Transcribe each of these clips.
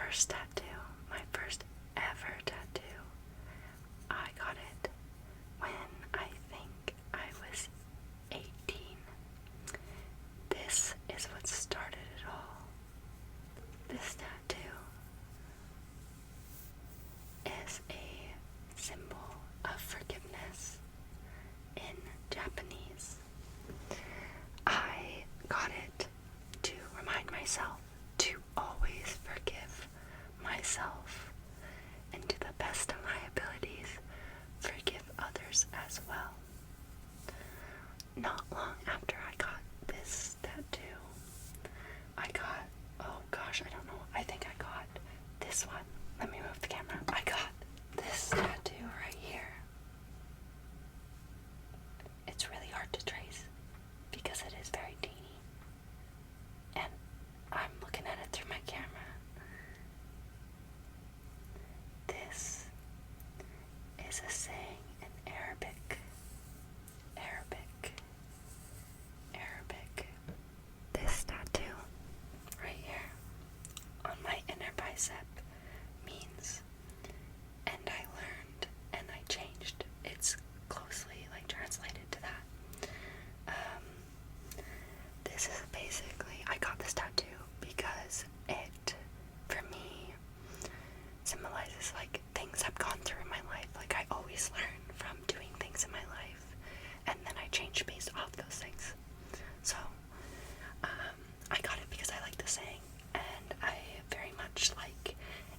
first tattoo, my first ever tattoo, I got it when I think I was 18. This is what started it all. This tattoo is a symbol of forgiveness in Japanese. I got it to remind myself to always forgive myself, and to the best of my abilities, forgive others as well. Not long after I got this tattoo, oh gosh, I don't know, I think I got this one. Let me move the camera. I got this tattoo right here. It's really hard to trace because it is very teeny, and I'm looking at it through my camera. This is a saying in Arabic. This tattoo right here on my inner bicep means, and I learned and I changed. It's closely translated to that. This is basically, I got this tattoo because it, for me, symbolizes things I've gone through in my life. I always learn from doing things in my life, and then I change based off those things. So I got it because I like the saying, and I very much like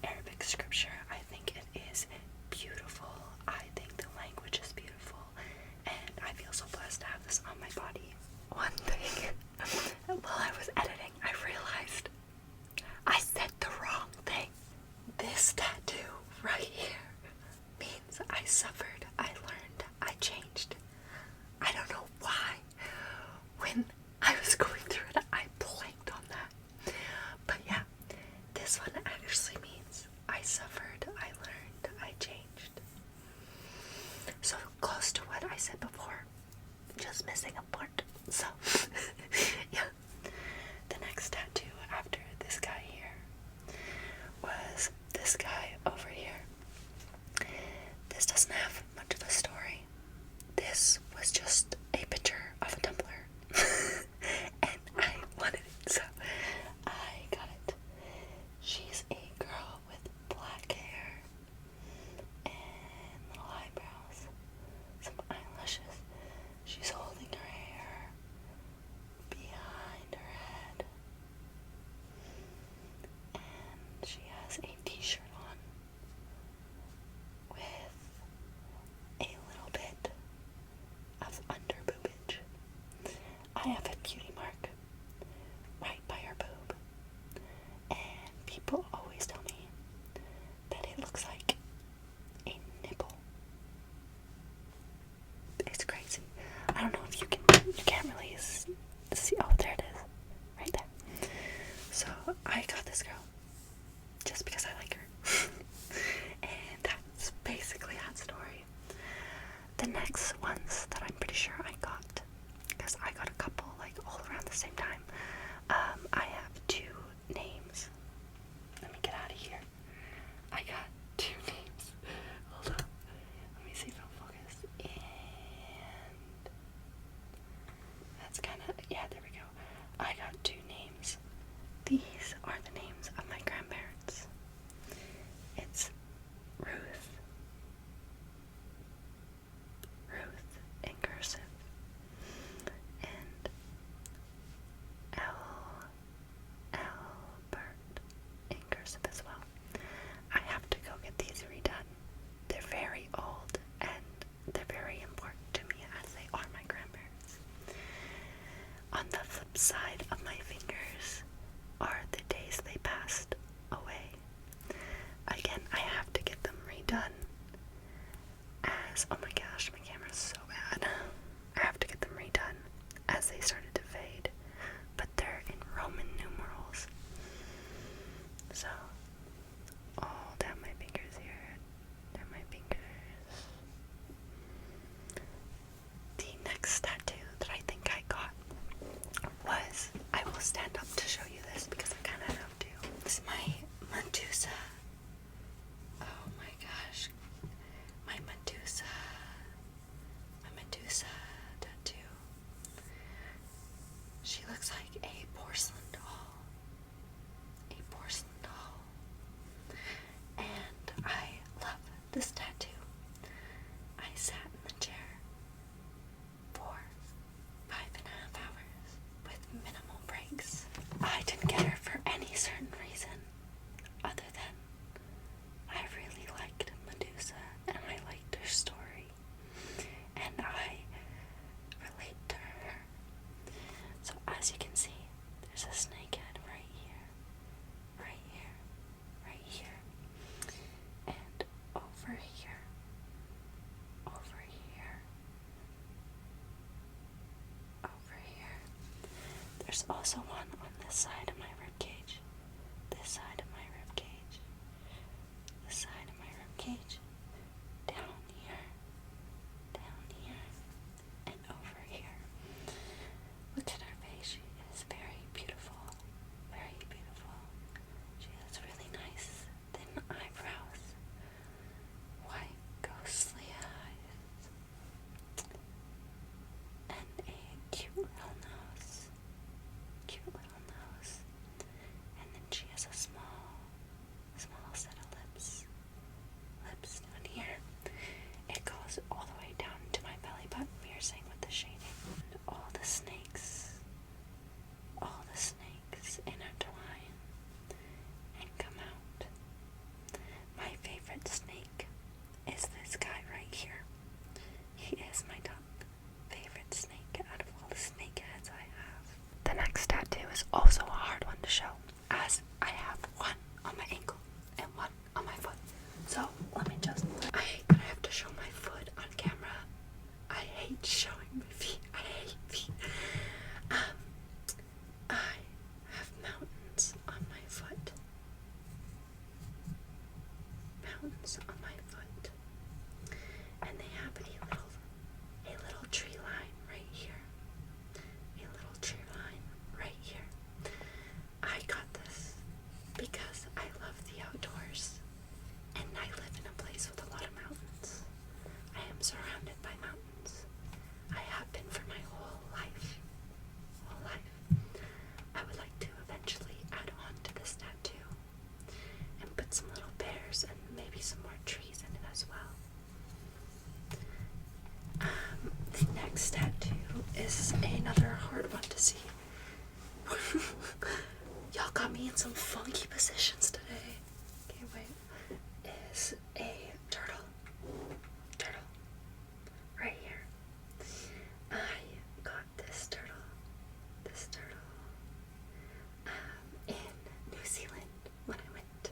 Arabic scripture. I think it is beautiful. I think the language is beautiful, and I feel so blessed to have this on my body. One thing, while I was editing, I realized I said the wrong thing. This tattoo right here means I suffered, I learned, I changed. I don't know why. When I was going through it, I blanked on that. But yeah, this one actually means I suffered, I learned, I changed. So close to what I said before, just missing a part. So, yeah. The next tattoo after this guy here was this guy over here. This doesn't have much of a story. This was just a picture of a Tumblr. And I wanted it, so I got it. She's a girl with black hair and little eyebrows, some eyelashes. She's holding her hair behind her head, and she has a t-shirt on with a little bit of under boobage. I have a beauty mark right by her boob, and people always tell me that it looks like a nipple. It's crazy. I don't know if you can't really see. Oh, there it is, right there. So I got this girl just because I like her. And that's basically that story. The next ones that I'm pretty sure I got, because I got a couple all around the same time. I have two names. Let me get out of here. I got two names. Hold on. Let me see if I'll focus. And that's kind of, yeah, there we go. I got two names. These are the names of my grandparents. It's Ruth in cursive, and Albert in cursive as well. I have to go Medusa. Oh my gosh. My Medusa. My Medusa tattoo. She looks like a porcelain doll. A porcelain doll. And I love this tattoo. I sat in the chair for 5.5 hours with minimal breaks. I didn't get her for any certain reason other than I really liked Medusa and I liked her story and I relate to her. So as you can see, there's a snake head right here, right here, right here, and over here, over here, over here. There's also one on this side of my ribcage, this side of my ribcage, this side of my ribcage, down here, and over here. Look at her face. She is very beautiful, very beautiful. She has really nice thin eyebrows, white ghostly eyes, and a cute little nose. Cute little nose. And then she has a small set of lips. Lips down here. It goes all the way down to my belly button, piercing with the shading. And all the snakes intertwine and come out. My favorite snake is this guy right here. He is my top favorite snake out of all the snake heads I have. The next tattoo is also a hard one to show, as I have one on my ankle and one on my foot. So let me just, I hate that I have to show my foot on camera. I hate showing my feet. I hate feet. I have mountains on my foot. Mountains on my foot. And they have a little tree line right here. A little tree line right here. I got this because I love the outdoors and I live in a place with a lot of mountains. I am surrounded by mountains. I have been for my whole life. I would like to eventually add on to this tattoo and put some little bears and maybe some more trees in it as well. The next tattoo is another hard one to see. Y'all got me in some funky positions today. Okay, wait. Is a turtle. Right here. I got this turtle. In New Zealand when I went,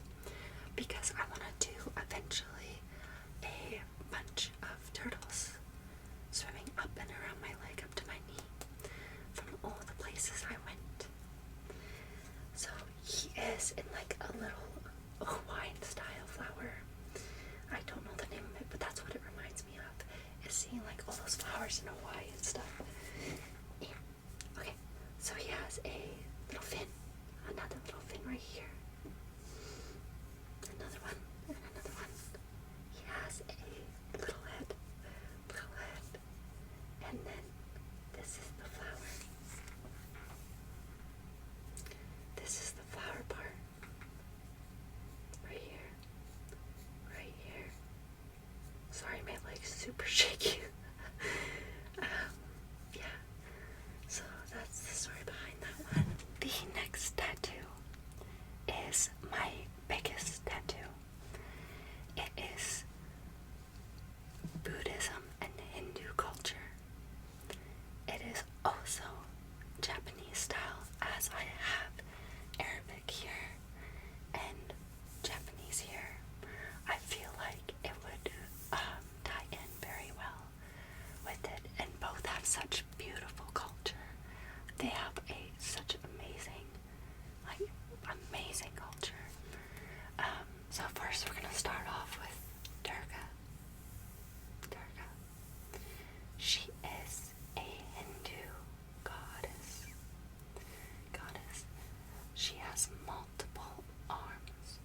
because I want to do eventually a bunch of turtles swimming up and around my leg up to my knee from all the places I went. So he is in like a little Hawaiian style flower. I don't know the name of it, but that's what it reminds me of, is seeing like all those flowers in Hawaii and stuff. Yeah. Okay, so he has a little fin, another little fin right here, another one, and another one. He has a little head, and then this is the flower. This is the flower part, right here. Sorry, my leg's super shaky. Yeah, so that's the story behind that one. The next tattoo is my biggest tattoo. It is Buddhism and Hindu culture. It is also Japanese style, as I have Arabic here and Japanese here. I feel like it would tie in very well with it, and both have such beautiful culture. They have such amazing culture. So first we're gonna start off with Durga. She is a Hindu goddess. She has multiple arms,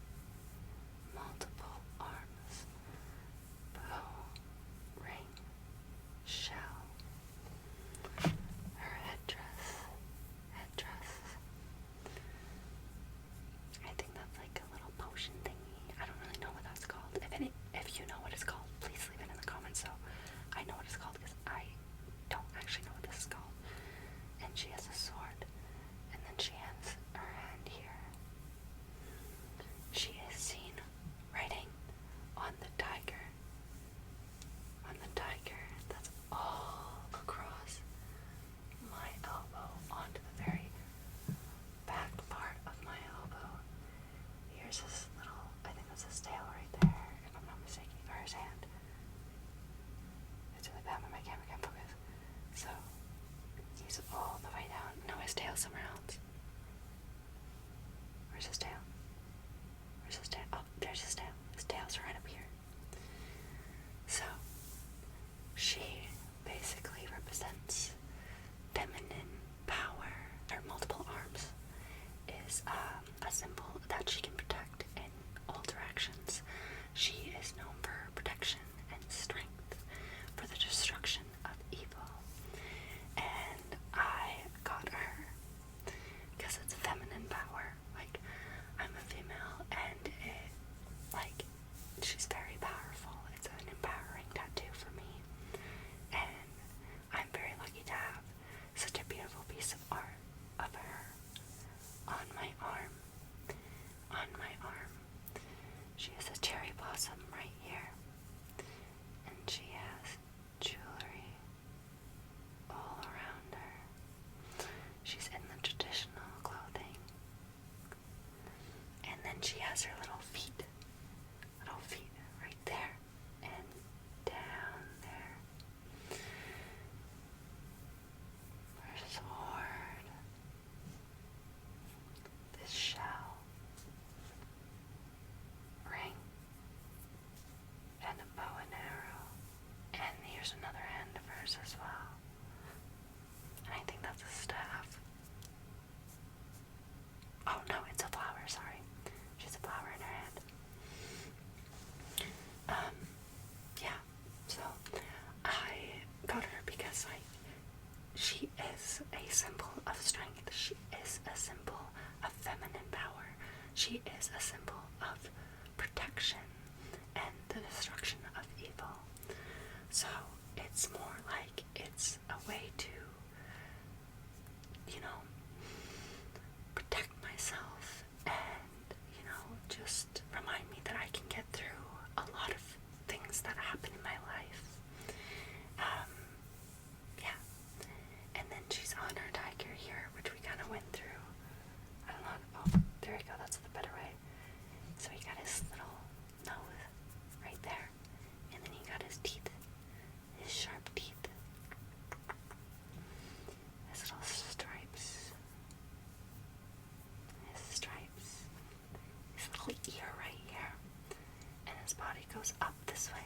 goes up this way,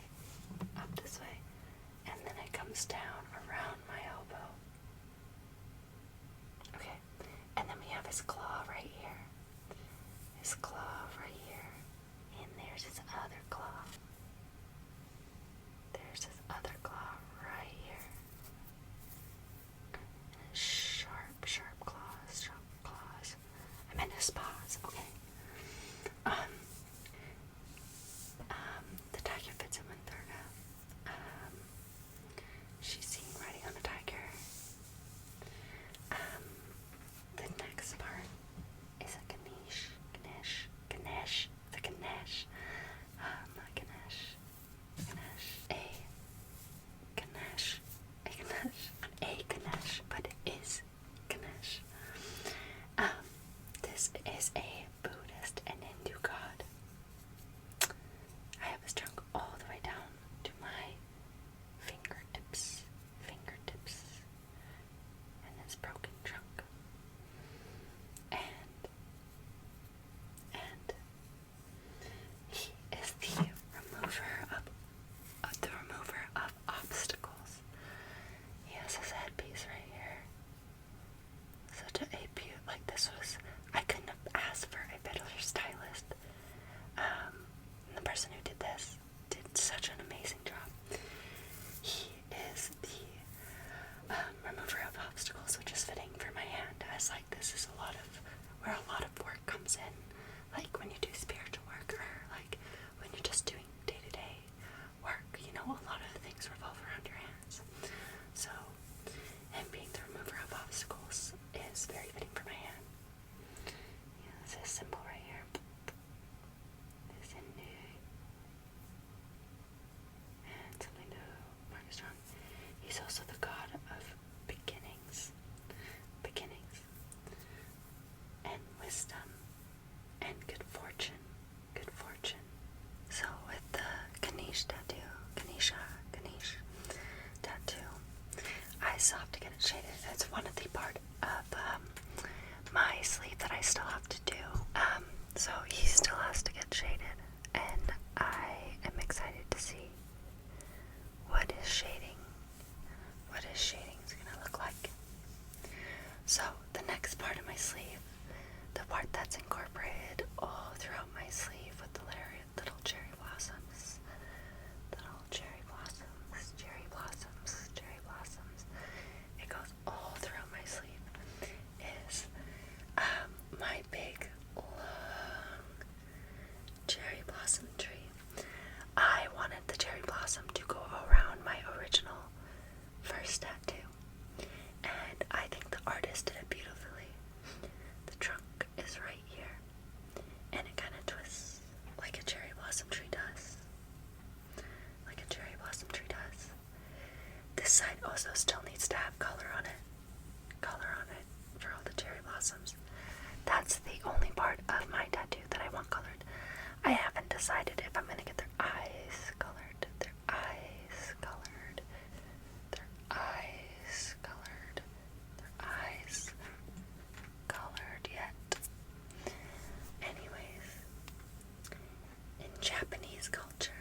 and then it comes down around my elbow. Okay, and then we have his claw right here. His claw right here. And there's his other claw. There's his other claw right here. And sharp, sharp claws, sharp claws. I meant his paws, okay. The tiger fits him in Durga. She's seen riding on a tiger. The next part is a Ganesh. The Ganesh. Not Ganesh. A Ganesh, but it is Ganesh. This is a Buddhist and Hindu god. I have his trunk all the way down to my fingertips, and his broken trunk. And he is the remover of obstacles. He has his headpiece right here. Such a beaut, like this was, I couldn't have asked for a better stylist. And the person who did this did such an amazing job. He is the remover of obstacles, which is fitting for my hand, as like this is where a lot of work comes in, like when you do spiritual work, or like when you're just doing day-to-day work, you know, a lot of things revolve around your hands. So, him being the remover of obstacles is very fitting for my hand. Yeah, that's his symbol right here. His Hindu. And something to mark his strong. He's also the god of beginnings, and wisdom, and good fortune. So with the Ganesh tattoo, I still have to get it shaded. It's one of the part of my sleeve that I still have to do. So he still has to get shaded, and I am excited to see what his shading is gonna look like. So the next part of my sleeve, the part that's incorporated all throughout my sleeve with the little cherry blossoms, it goes all throughout my sleeve, is my big long cherry blossom tree. I wanted the cherry blossom to go around my original first tattoo, and I think the artist did it beautifully. The trunk is right here, and it kind of twists like a cherry blossom tree does. This side also still needs to have color on it for all the cherry blossoms. That's the only part of my tattoo that I want colored. I haven't decided if I'm gonna get their eyes colored yet. Anyways, in Japanese culture,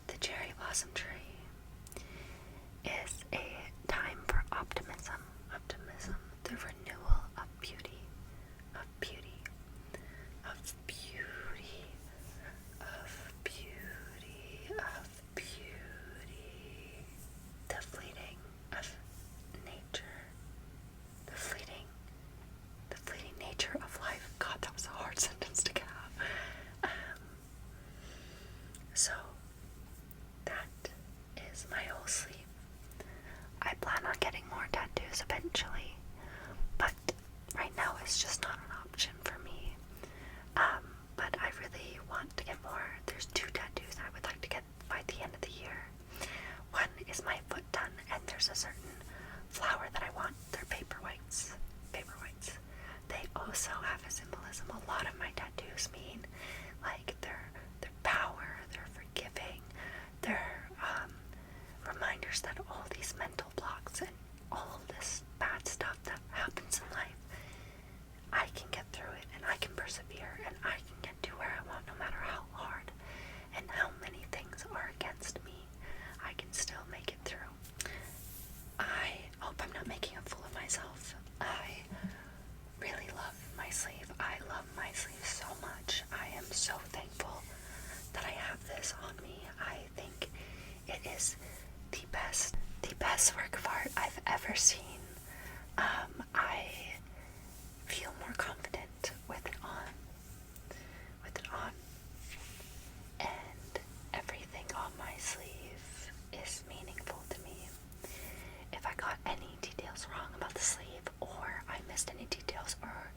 the cherry blossom tree is a time for optimism, the renewal of beauty, the fleeting of nature, the fleeting nature of life. God, that was a hard sentence to get out. So that is my whole sleeve. I plan on getting more tattoos eventually, but right now it's just not an option for me. But I really want to get more. There's 2 tattoos I would like to get by the end of the year. One is my foot done, and there's a certain flower that I want. They're paper whites. They also have a symbolism. A lot of my tattoos mean like their power, they're forgiving, they're reminders that all these mental blocks and all of this bad stuff that happens in life, I can get through it, and I can persevere, and I can get to where I want no matter how hard myself. I really love my sleeve. I love my sleeve so much. I am so thankful that I have this on me. I think it is the best work of art I've ever seen. I feel more confident with it on, and everything on my sleeve is meaningful to me. If I got any details wrong about the sleeve, or I missed any details, or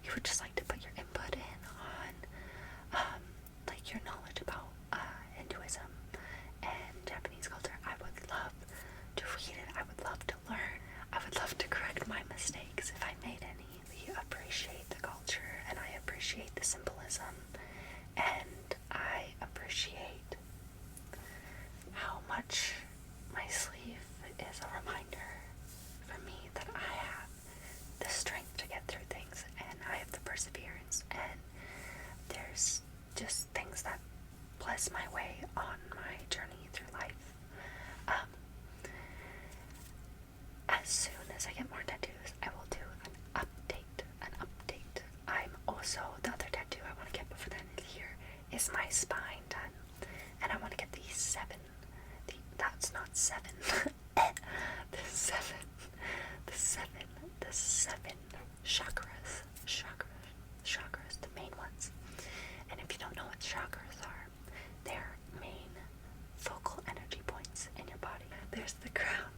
you would just like to put your input in on, like your knowledge about Hinduism and Japanese culture, I would love to read it. I would love to learn. I would love to correct my mistakes if I made any. We appreciate the culture, and I appreciate the symbolism, and I appreciate how much my sleeve is a reminder for me that I have the strength to get through things, and I have the perseverance, and there's just things that bless my way on my journey through life. As soon as I get more tattoos, I will do an update. I'm also, the other tattoo I want to get before the end of the year is my spine done, and I want to get that's not seven, the seven chakras, the main ones. And if you don't know what chakras are, they're main focal energy points in your body. There's the crown,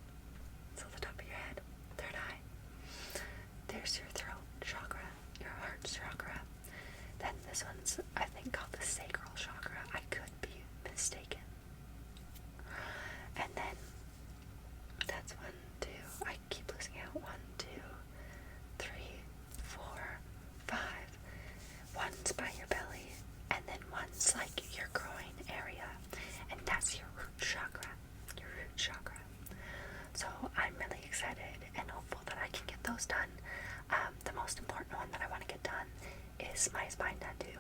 so the top of your head, third eye. There's your throat chakra, your heart chakra. Then this one's, I think, called the sacral chakra. I could be mistaken. And then that's 1, 2. I keep losing out. 1, 2, 3, 4, 5. One's by your belly, and then one's like your groin area, and that's your root chakra. So I'm really excited and hopeful that I can get those done. The most important one that I want to get done is my spine tattoo.